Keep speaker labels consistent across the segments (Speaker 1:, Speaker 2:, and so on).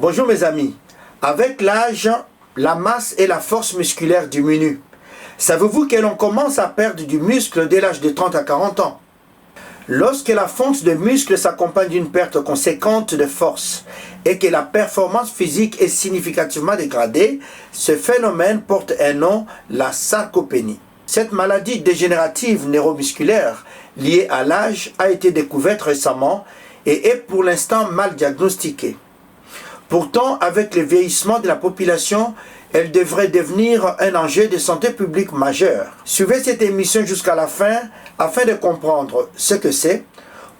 Speaker 1: Bonjour mes amis, avec l'âge, la masse et la force musculaire diminuent. Savez-vous que l'on commence à perdre du muscle dès l'âge de 30 à 40 ans? Lorsque la fonte de muscle s'accompagne d'une perte conséquente de force et que la performance physique est significativement dégradée, ce phénomène porte un nom, la sarcopénie. Cette maladie dégénérative neuromusculaire liée à l'âge a été découverte récemment et est pour l'instant mal diagnostiquée. Pourtant, avec le vieillissement de la population, elle devrait devenir un enjeu de santé publique majeur. Suivez cette émission jusqu'à la fin afin de comprendre ce que c'est,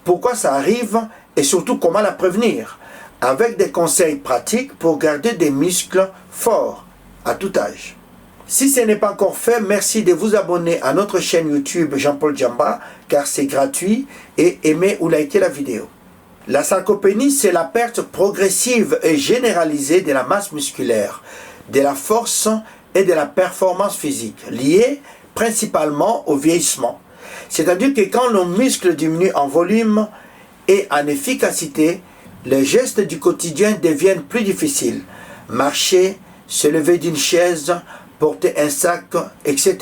Speaker 1: pourquoi ça arrive et surtout comment la prévenir, avec des conseils pratiques pour garder des muscles forts à tout âge. Si ce n'est pas encore fait, merci de vous abonner à notre chaîne YouTube Jean-Paul Djamba car c'est gratuit et aimez ou likez la vidéo. La sarcopénie, c'est la perte progressive et généralisée de la masse musculaire, de la force et de la performance physique, liée principalement au vieillissement. C'est-à-dire que quand nos muscles diminuent en volume et en efficacité, les gestes du quotidien deviennent plus difficiles. Marcher, se lever d'une chaise, porter un sac, etc.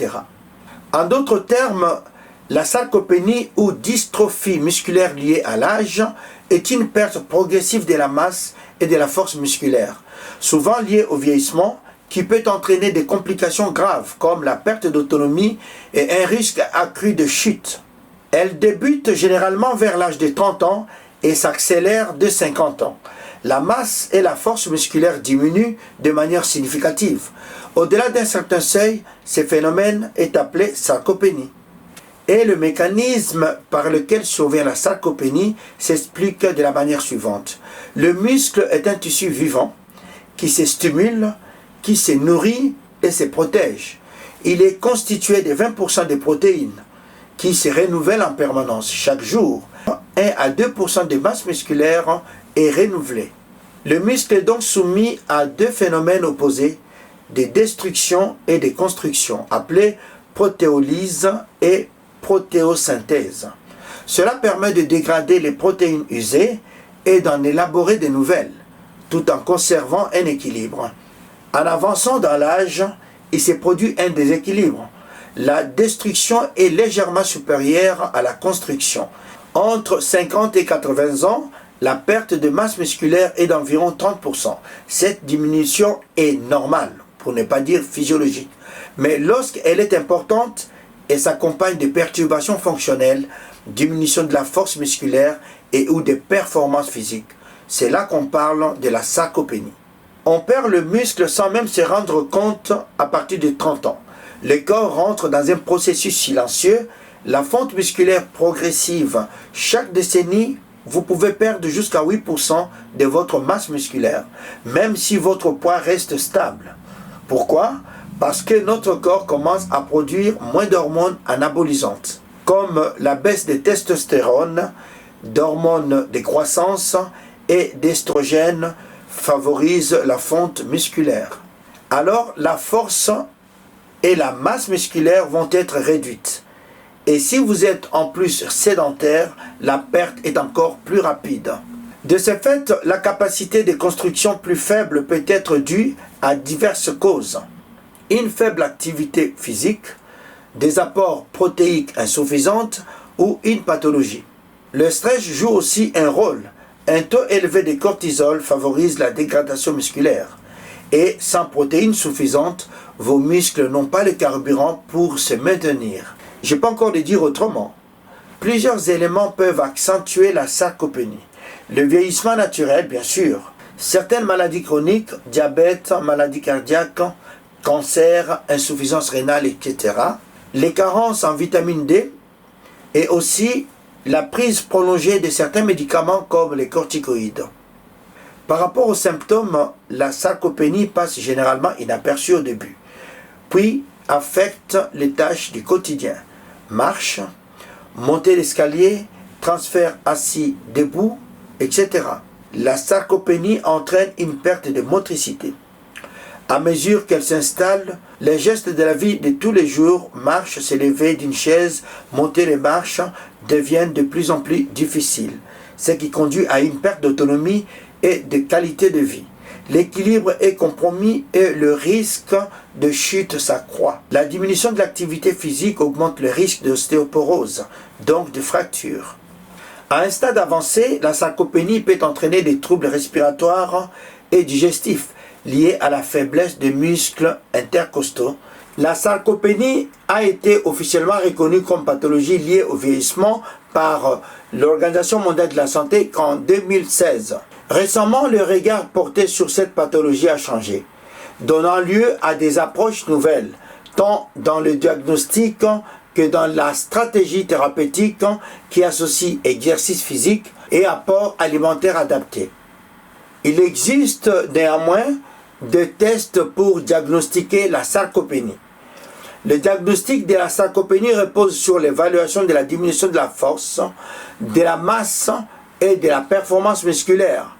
Speaker 1: En d'autres termes, la sarcopénie ou dystrophie musculaire liée à l'âge est une perte progressive de la masse et de la force musculaire, souvent liée au vieillissement, qui peut entraîner des complications graves comme la perte d'autonomie et un risque accru de chute. Elle débute généralement vers l'âge de 30 ans et s'accélère de 50 ans. La masse et la force musculaire diminuent de manière significative. Au-delà d'un certain seuil, ce phénomène est appelé sarcopénie. Et le mécanisme par lequel survient la sarcopénie s'explique de la manière suivante. Le muscle est un tissu vivant qui se stimule, qui se nourrit et se protège. Il est constitué de 20% de protéines qui se renouvellent en permanence chaque jour. 1 à 2% de masse musculaire est renouvelée. Le muscle est donc soumis à deux phénomènes opposés, de destruction et de construction, appelés protéolyse et protéosynthèse. Cela permet de dégrader les protéines usées et d'en élaborer de nouvelles, tout en conservant un équilibre. En avançant dans l'âge, il se produit un déséquilibre. La destruction est légèrement supérieure à la construction. Entre 50 et 80 ans, la perte de masse musculaire est d'environ 30%. Cette diminution est normale, pour ne pas dire physiologique. Mais lorsqu'elle est importante, elle s'accompagne de perturbations fonctionnelles, diminution de la force musculaire et ou des performances physiques. C'est là qu'on parle de la sarcopénie. On perd le muscle sans même se rendre compte à partir de 30 ans. Le corps rentre dans un processus silencieux, la fonte musculaire progressive. Chaque décennie, vous pouvez perdre jusqu'à 8% de votre masse musculaire, même si votre poids reste stable. Pourquoi? Parce que notre corps commence à produire moins d'hormones anabolisantes, comme la baisse de testostérone, d'hormones de croissance et d'estrogène favorise la fonte musculaire. Alors la force et la masse musculaire vont être réduites. Et si vous êtes en plus sédentaire, la perte est encore plus rapide. De ce fait, la capacité de construction plus faible peut être due à diverses causes. Une faible activité physique, des apports protéiques insuffisants ou une pathologie. Le stress joue aussi un rôle. Un taux élevé de cortisol favorise la dégradation musculaire. Et sans protéines suffisantes, vos muscles n'ont pas le carburant pour se maintenir. Je peux encore le dire autrement. Plusieurs éléments peuvent accentuer la sarcopénie. Le vieillissement naturel, bien sûr. Certaines maladies chroniques, diabète, maladies cardiaques, cancer, insuffisance rénale, etc. Les carences en vitamine D et aussi la prise prolongée de certains médicaments comme les corticoïdes. Par rapport aux symptômes, la sarcopénie passe généralement inaperçue au début, puis affecte les tâches du quotidien. Marche, montée d'escalier, transfert assis debout, etc. La sarcopénie entraîne une perte de motricité. À mesure qu'elle s'installe, les gestes de la vie de tous les jours, marche, se lever d'une chaise, monter les marches, deviennent de plus en plus difficiles, ce qui conduit à une perte d'autonomie et de qualité de vie. l'équilibre est compromis et le risque de chute s'accroît. La diminution de l'activité physique augmente le risque d'ostéoporose, donc de fracture. À un stade avancé, la sarcopénie peut entraîner des troubles respiratoires et digestifs liés à la faiblesse des muscles intercostaux. La sarcopénie a été officiellement reconnue comme pathologie liée au vieillissement par l'Organisation mondiale de la santé en 2016. Récemment, le regard porté sur cette pathologie a changé, donnant lieu à des approches nouvelles, tant dans le diagnostic que dans la stratégie thérapeutique qui associe exercice physique et apport alimentaire adapté. Il existe néanmoins des tests pour diagnostiquer la sarcopénie. Le diagnostic de la sarcopénie repose sur l'évaluation de la diminution de la force, de la masse et de la performance musculaire.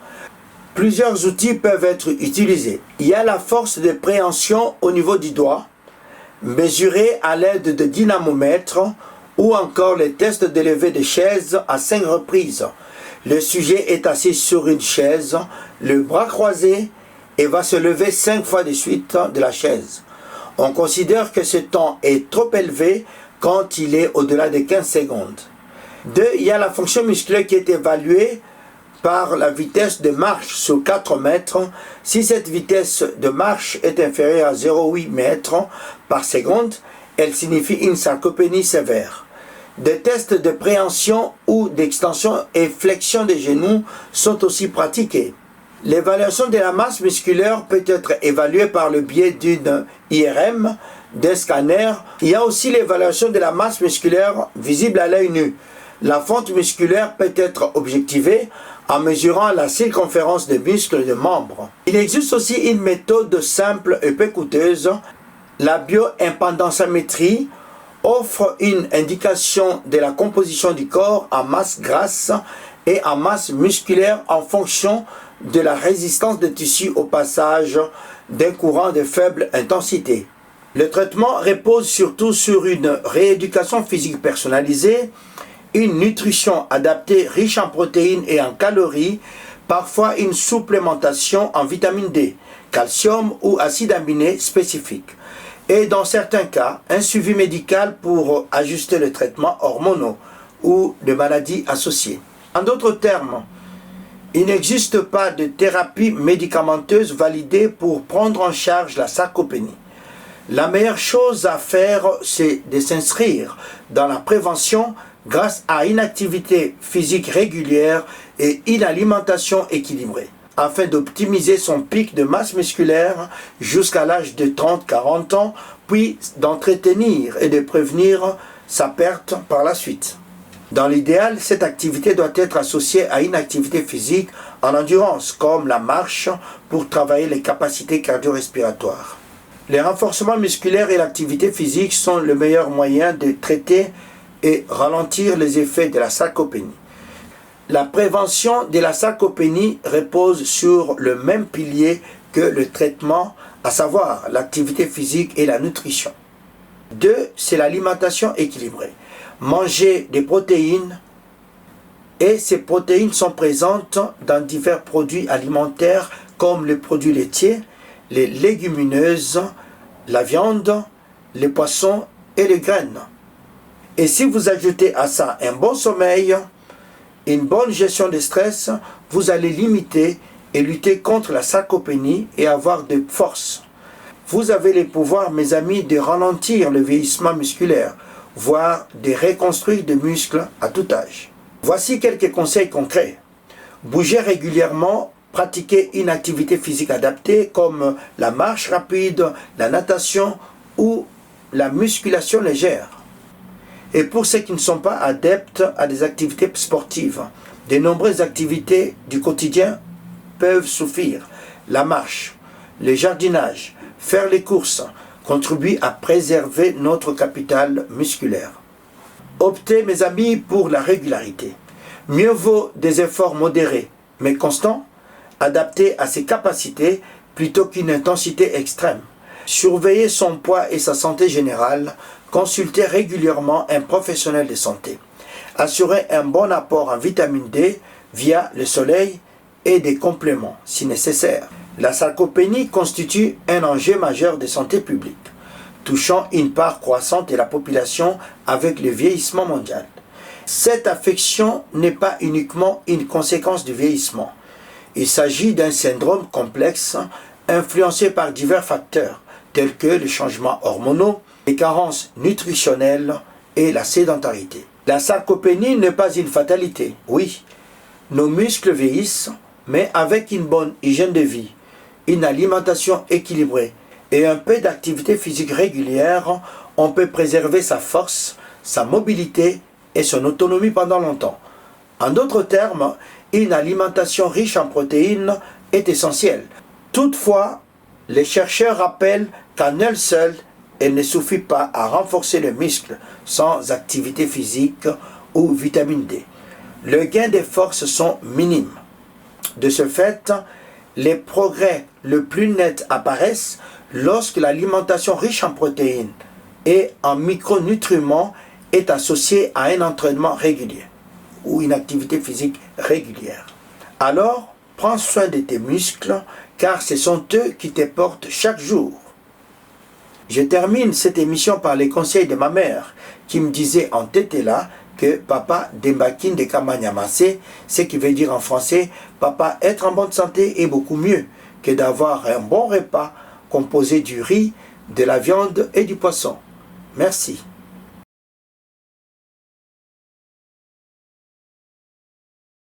Speaker 1: Plusieurs outils peuvent être utilisés. Il y a la force de préhension au niveau du doigt, mesurée à l'aide de dynamomètres, ou encore les tests de levée de chaise à 5 reprises. Le sujet est assis sur une chaise, le bras croisé, et va se lever 5 fois de suite de la chaise. On considère que ce temps est trop élevé quand il est au-delà de 15 secondes. 2. Il y a la fonction musculaire qui est évaluée par la vitesse de marche sur 4 mètres. Si cette vitesse de marche est inférieure à 0,8 mètres par seconde, elle signifie une sarcopénie sévère. Des tests de préhension ou d'extension et flexion des genoux sont aussi pratiqués. L'évaluation de la masse musculaire peut être évaluée par le biais d'une IRM, d'un scanner. Il y a aussi l'évaluation de la masse musculaire visible à l'œil nu. La fonte musculaire peut être objectivée en mesurant la circonférence des muscles des membres. Il existe aussi une méthode simple et peu coûteuse. La bioimpedançométrie offre une indication de la composition du corps en masse grasse et en masse musculaire en fonction de la résistance des tissus au passage d'un courant de faible intensité. Le traitement repose surtout sur une rééducation physique personnalisée, une nutrition adaptée riche en protéines et en calories, parfois une supplémentation en vitamine D, calcium ou acides aminés spécifiques, et dans certains cas, un suivi médical pour ajuster les traitements hormonaux ou de maladies associées. En d'autres termes, il n'existe pas de thérapie médicamenteuse validée pour prendre en charge la sarcopénie. La meilleure chose à faire, c'est de s'inscrire dans la prévention grâce à une activité physique régulière et une alimentation équilibrée, afin d'optimiser son pic de masse musculaire jusqu'à l'âge de 30-40 ans, puis d'entretenir et de prévenir sa perte par la suite. Dans l'idéal, cette activité doit être associée à une activité physique en endurance, comme la marche, pour travailler les capacités cardio-respiratoires. Les renforcements musculaires et l'activité physique sont le meilleur moyen de traiter et ralentir les effets de la sarcopénie. La prévention de la sarcopénie repose sur le même pilier que le traitement, à savoir l'activité physique et la nutrition. 2. C'est l'alimentation équilibrée. Manger des protéines, et ces protéines sont présentes dans divers produits alimentaires comme les produits laitiers, les légumineuses, la viande, les poissons et les graines. Et si vous ajoutez à ça un bon sommeil, une bonne gestion des stress, vous allez limiter et lutter contre la sarcopénie et avoir de force. Vous avez le pouvoir, mes amis, de ralentir le vieillissement musculaire, voire de reconstruire des muscles à tout âge. Voici quelques conseils concrets. Bougez régulièrement, pratiquez une activité physique adaptée comme la marche rapide, la natation ou la musculation légère. Et pour ceux qui ne sont pas adeptes à des activités sportives, de nombreuses activités du quotidien peuvent suffire. La marche, le jardinage, faire les courses contribuent à préserver notre capital musculaire. Optez, mes amis, pour la régularité. Mieux vaut des efforts modérés, mais constants, adaptés à ses capacités, plutôt qu'une intensité extrême. Surveillez son poids et sa santé générale. Consultez régulièrement un professionnel de santé. Assurez un bon apport en vitamine D via le soleil et des compléments si nécessaire. La sarcopénie constitue un enjeu majeur de santé publique, touchant une part croissante de la population avec le vieillissement mondial. Cette affection n'est pas uniquement une conséquence du vieillissement. Il s'agit d'un syndrome complexe influencé par divers facteurs tels que les changements hormonaux, les carences nutritionnelles et la sédentarité. La sarcopénie n'est pas une fatalité. Oui, nos muscles vieillissent, mais avec une bonne hygiène de vie, une alimentation équilibrée et un peu d'activité physique régulière, on peut préserver sa force, sa mobilité et son autonomie pendant longtemps. En d'autres termes, une alimentation riche en protéines est essentielle. Toutefois, les chercheurs rappellent qu'à elle seule, elle ne suffit pas à renforcer le muscle sans activité physique ou vitamine D. Les gains de force sont minimes. De ce fait, les progrès le plus nets apparaissent lorsque l'alimentation riche en protéines et en micronutriments est associée à un entraînement régulier ou une activité physique régulière. Alors, prends soin de tes muscles car ce sont eux qui te portent chaque jour. Je termine cette émission par les conseils de ma mère qui me disait en tétéla que papa Dembakin de Kamanyamase, ce qui veut dire en français papa être en bonne santé est beaucoup mieux que d'avoir un bon repas composé du riz, de la viande et du poisson. Merci.